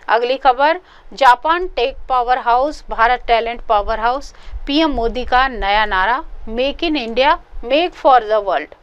अगली खबर, Japan tech power house, Bharat talent power house. PM Modi का नया नारा, make in India, make for the world.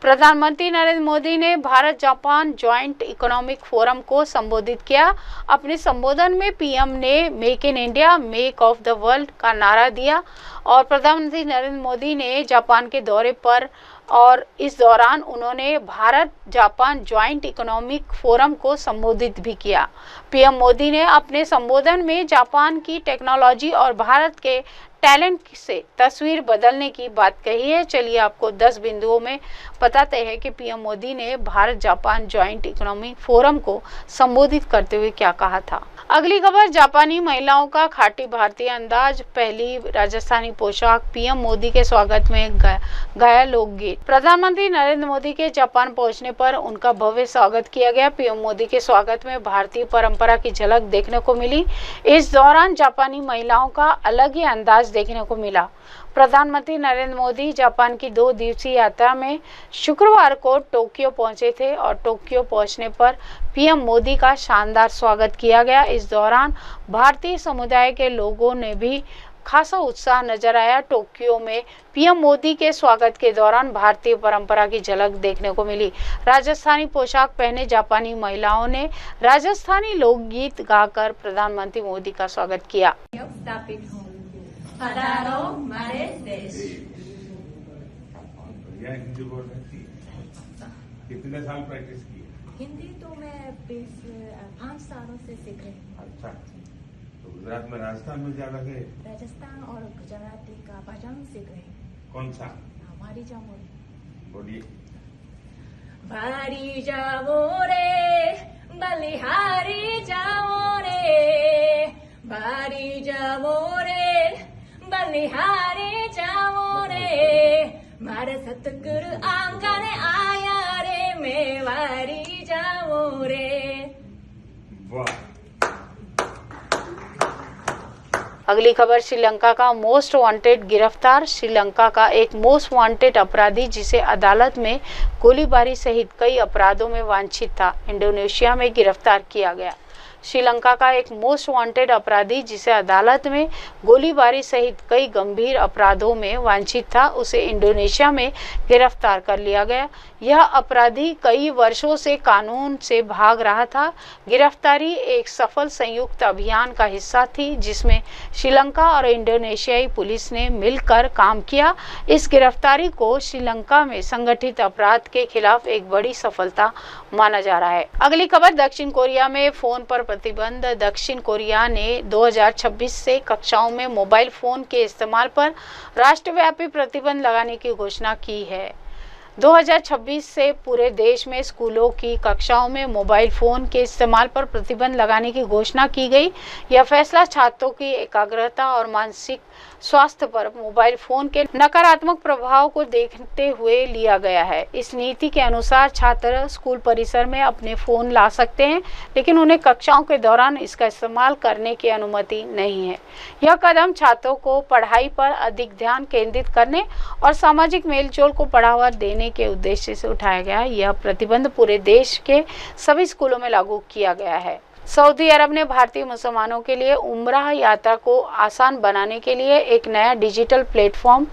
प्रधानमंत्री नरेंद्र मोदी ने Bharat Japan joint economic forum को संबोधित किया। अपने संबोधन में पीएम ने make in India, make of the world का नारा दिया और प्रधानमंत्री नरेंद्र मोदी ने जापान के दौरे पर और इस दौरान उन्होंने Bharat Japan joint economic forum को संबोधित भी किया। पीएम मोदी ने अपने संबोधन में जापान की टेक्नोलॉजी और भारत के टैलेंट से तस्वीर बदलने की बात कही है। चलिए आपको 10 बिंदुओं में बताते हैं कि पीएम मोदी ने Bharat Japan joint economic forum को संबोधित करते हुए क्या कहा था। अगली खबर, जापानी महिलाओं का खाटी भारतीय अंदाज, पहली राजस्थानी पोशाक, पीएम मोदी के स्वागत में गाया लोकगीत। प्रधानमंत्री नरेंद्र मोदी के जापान पहुंचने पर उनका भव्य स्वागत किया गया। पीएम मोदी के स्वागत में भारतीय परंपरा की झलक देखने को मिली। इस दौरान जापानी महिलाओं का अलग ही अंदाज देखने को मिला। प्रधानमंत्री नरेंद्र मोदी जापान की 2 दिवसीय यात्रा में शुक्रवार को टोक्यो पहुंचे थे और टोक्यो पहुंचने पर पीएम मोदी का शानदार स्वागत किया गया। इस दौरान भारतीय समुदाय के लोगों ने भी खासा उत्साह नजर आया। टोक्यो में पीएम मोदी के स्वागत के दौरान भारतीय परंपरा की झलक देखने को मिली। राजस्थानी पोशाक पहने जापानी महिलाओं ने राजस्थानी लोकगीत गाकर प्रधानमंत्री मोदी का स्वागत किया। पधारो हमारे देश। हिंदी बोल रही थी, कितने साल प्रैक्टिस की? हिंदी तो मैं 5 सालों से सीख रही हूँ। अच्छा, तो गुजरात में राजस्थान में ज्यादा गए? राजस्थान और गुजराती का भजन सीख रही हूँ। कौन सा? हमारी जाओ बोलिए। बारी जाओ रे बलिहारी जाओ रे, बारी जाओ रे बलिहारी जाओ रे, मारे सतगुरु आंगन आया रे, मेवारी जाओ रे। वाह। अगली खबर, श्रीलंका का मोस्ट वांटेड गिरफ्तार। श्रीलंका का एक मोस्ट वांटेड अपराधी जिसे अदालत में गोलीबारी सहित कई अपराधों में वांछित था, इंडोनेशिया में गिरफ्तार किया गया। श्रीलंका का एक मोस्ट वांटेड अपराधी जिसे अदालत में गोलीबारी सहित कई गंभीर अपराधों में वांछित था, उसे इंडोनेशिया में गिरफ्तार कर लिया गया। यह अपराधी कई वर्षों से कानून से भाग रहा था। गिरफ्तारी एक सफल संयुक्त अभियान का हिस्सा थी जिसमें श्रीलंका और इंडोनेशियाई पुलिस ने मिलकर काम किया। इस गिरफ्तारी को श्रीलंका में संगठित अपराध के खिलाफ एक बड़ी सफलता माना जा रहा है। अगली खबर, दक्षिण कोरिया में फोन पर प्रतिबंध। दक्षिण कोरिया ने 2026 से कक्षाओं में मोबाइल फोन के इस्तेमाल पर राष्ट्रव्यापी प्रतिबंध लगाने की घोषणा की है। 2026 से पूरे देश में स्कूलों की कक्षाओं में मोबाइल फोन के इस्तेमाल पर प्रतिबंध लगाने की घोषणा की गई। यह फैसला छात्रों की एकाग्रता और मानसिक स्वास्थ्य पर मोबाइल फोन के नकारात्मक प्रभाव को देखते हुए लिया गया है। इस नीति के अनुसार छात्र स्कूल परिसर में अपने फोन ला सकते हैं, लेकिन उन्हें कक्षाओं के दौरान इसका इस्तेमाल करने की अनुमति नहीं है। यह कदम छात्रों को पढ़ाई पर अधिक ध्यान केंद्रित करने और सामाजिक मेलजोल को बढ़ावा देने के उद्देश्य से उठाया गया है। यह प्रतिबंध पूरे देश के सभी स्कूलों में लागू किया गया है। सऊदी अरब ने भारतीय मुसलमानों के लिए उम्राह यात्रा को आसान बनाने के लिए एक नया डिजिटल प्लेटफॉर्म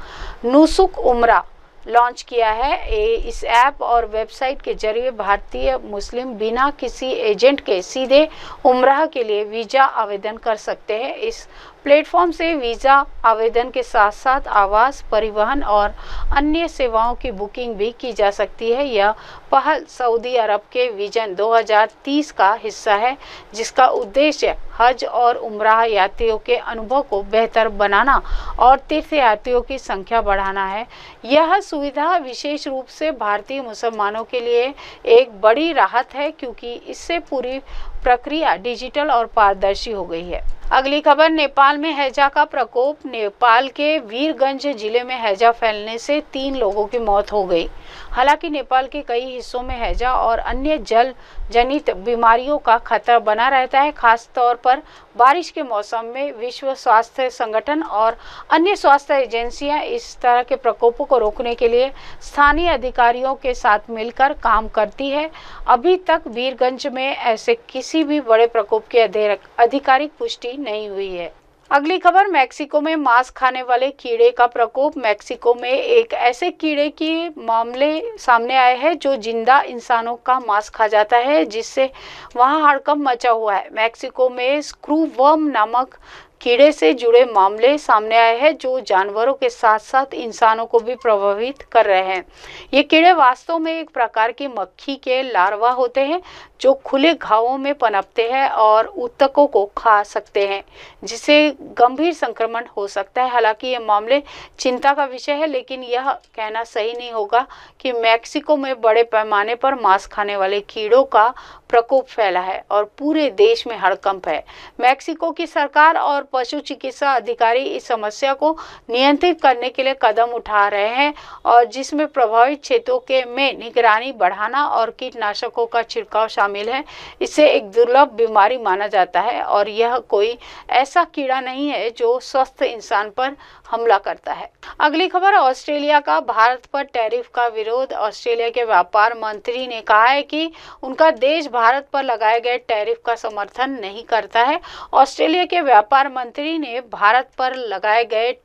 नुसुक उम्रा लॉन्च किया है। इस ऐप और वेबसाइट के जरिए भारतीय मुस्लिम बिना किसी एजेंट के सीधे उम्राह के लिए वीज़ा आवेदन कर सकते हैं। इस प्लेटफॉर्म से वीज़ा आवेदन के साथ साथ आवास, परिवहन और अन्य सेवाओं की बुकिंग भी की जा सकती है। यह पहल सऊदी अरब के विजन 2030 का हिस्सा है, जिसका उद्देश्य हज और उम्राह यात्रियों के अनुभव को बेहतर बनाना और तीर्थयात्रियों की संख्या बढ़ाना है। यह सुविधा विशेष रूप से भारतीय मुसलमानों के लिए एक बड़ी राहत है, क्योंकि इससे पूरी प्रक्रिया डिजिटल और पारदर्शी हो गई है। अगली खबर, नेपाल में हैजा का प्रकोप। नेपाल के वीरगंज जिले में हैजा फैलने से 3 लोगों की मौत हो गई। हालांकि नेपाल के कई हिस्सों में हैजा और अन्य जल जनित बीमारियों का खतरा बना रहता है। खास तौर पर बारिश के मौसम में विश्व स्वास्थ्य संगठन और अन्य स्वास्थ्य एजेंसियां इस तरह के प्रकोपों को रोकने के लिए स्थानीय अधिकारियों के साथ मिलकर काम करती है। अभी तक वीरगंज में ऐसे किसी भी बड़े प्रकोप की आधिकारिक पुष्टि नहीं हुई है। अगली खबर, मैक्सिको में मांस खाने वाले कीड़े का प्रकोप। मैक्सिको में एक ऐसे कीड़े की मामले सामने आए हैं जो जिंदा इंसानों का मांस खा जाता है, जिससे वहां हड़कंप मचा हुआ है। मैक्सिको में स्क्रूवर्म नामक कीड़े से जुड़े मामले सामने आए हैं जो जानवरों के साथ साथ इंसानों को भी प्रभावित कर रहे हैं। ये कीड़े वास्तव में एक प्रकार की मक्खी के लार्वा होते हैं जो खुले घावों में पनपते हैं और ऊतकों को खा सकते हैं, जिससे गंभीर संक्रमण हो सकता है। हालांकि ये मामले चिंता का विषय है, लेकिन यह कहना सही नहीं होगा कि मैक्सिको में बड़े पैमाने पर मांस खाने वाले कीड़ों का प्रकोप फैला है और पूरे देश में हड़कंप है। मैक्सिको की सरकार और पशु चिकित्सा अधिकारी इस समस्या को नियंत्रित करने के लिए कदम उठा रहे हैं और जिसमें प्रभावित क्षेत्रों में निगरानी बढ़ाना और कीटनाशकों का छिड़काव शामिल है। इसे एक दुर्लभ बीमारी माना जाता है और यह कोई ऐसा कीड़ा नहीं है जो स्वस्थ इंसान पर हमला करता है। अगली खबर, ऑस्ट्रेलिया का भारत पर टैरिफ का विरोध। ऑस्ट्रेलिया के व्यापार मंत्री ने कहा है कि उनका देश भारत पर लगाए गए टैरिफ का समर्थन नहीं करता है। ऑस्ट्रेलिया के व्यापार मंत्री ने भारत पर लगाए गए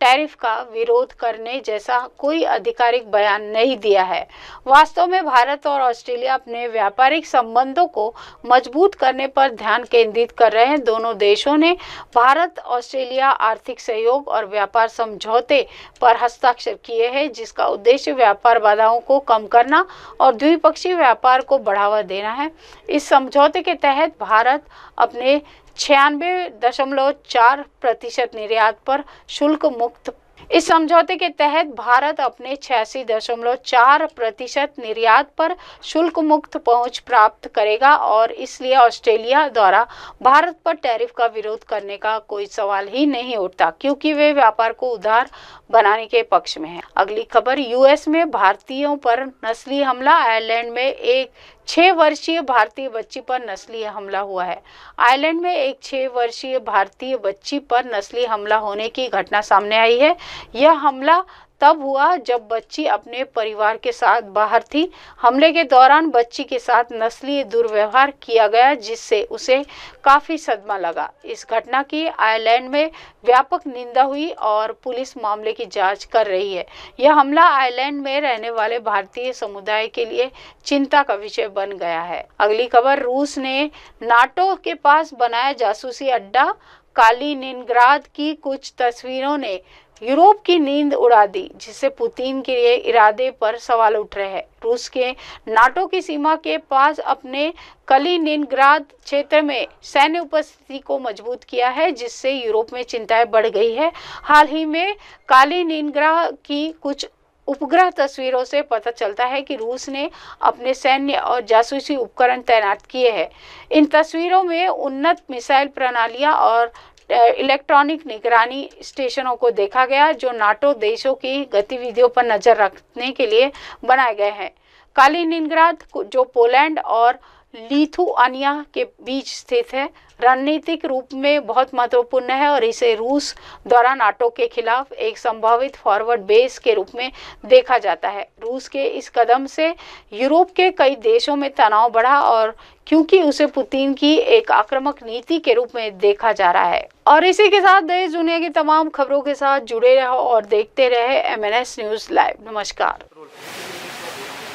टैरिफ का विरोध करने जैसा कोई आधिकारिक बयान नहीं दिया है। वास्तव में भारत और ऑस्ट्रेलिया अपने व्यापारिक संबंधों को मजबूत करने पर ध्यान केंद्रित कर रहे हैं। दोनों देशों ने भारत ऑस्ट्रेलिया आर्थिक सहयोग और व्यापार समझौते पर हस्ताक्षर किए हैं, जिसका उद्देश्य व्यापार बाधाओं को कम करना और द्विपक्षीय व्यापार को बढ़ावा देना है। इस समझौते के तहत भारत अपने 96.4% निर्यात पर शुल्क मुक्त इस समझौते के तहत भारत अपने 86.4% निर्यात पर शुल्क मुक्त पहुंच प्राप्त करेगा और इसलिए ऑस्ट्रेलिया द्वारा भारत पर टैरिफ का विरोध करने का कोई सवाल ही नहीं उठता, क्योंकि वे व्यापार को उदार बनाने के पक्ष में है। अगली खबर, यूएस में भारतीयों पर नस्ली हमला। आयरलैंड में एक 6 वर्षीय भारतीय बच्ची पर नस्ली हमला हुआ है। आयरलैंड में एक 6 वर्षीय भारतीय बच्ची पर नस्ली हमला होने की घटना सामने आई है। यह हमला तब हुआ जब बच्ची अपने परिवार के साथ बाहर थी। हमले के दौरान बच्ची के साथ नस्लीय दुर्व्यवहार किया गया, जिससे उसे काफी सदमा लगा। इस घटना की आयरलैंड में व्यापक निंदा हुई और पुलिस मामले की जांच कर रही है। यह हमला आयरलैंड में रहने वाले भारतीय समुदाय के लिए चिंता का विषय बन गया है। अगली खबर, रूस ने नाटो के पास बनाया जासूसी अड्डा। कालिनिनग्राद की कुछ तस्वीरों ने यूरोप की नींद उड़ा दी, जिससे पुतिन के इरादे पर सवाल उठ रहे हैं। रूस के नाटो की सीमा के पास अपने कालिनिनग्राद क्षेत्र में सैन्य उपस्थिति को मजबूत किया है, जिससे यूरोप में चिंताएं बढ़ गई है। हाल ही में कालिनिनग्राद की कुछ उपग्रह तस्वीरों से पता चलता है कि रूस ने अपने सैन्य और जासूसी उपकरण तैनात किए हैं। इन तस्वीरों में उन्नत मिसाइल प्रणालियां और इलेक्ट्रॉनिक निगरानी स्टेशनों को देखा गया, जो नाटो देशों की गतिविधियों पर नजर रखने के लिए बनाए गए हैं। कालिनिनग्राद, जो पोलैंड और लिथुआनिया के बीच स्थित है, रणनीतिक रूप में बहुत महत्वपूर्ण है और इसे रूस द्वारा नाटो के खिलाफ एक संभावित फॉरवर्ड बेस के रूप में देखा जाता है। रूस के इस कदम से यूरोप के कई देशों में तनाव बढ़ा और क्योंकि उसे पुतिन की एक आक्रामक नीति के रूप में देखा जा रहा है। और इसी के साथ देश दुनिया की तमाम खबरों के साथ जुड़े रहो और देखते रहे MNS न्यूज लाइव। नमस्कार।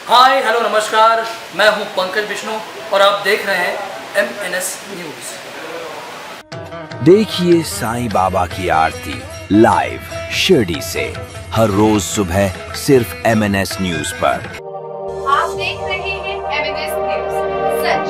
हाय हेलो नमस्कार, मैं हूं पंकज विष्णु और आप देख रहे हैं MNS न्यूज। देखिए साईं बाबा की आरती लाइव शिरडी से हर रोज सुबह सिर्फ MNS न्यूज पर। आप देख रहे हैं MNS न्यूज, सच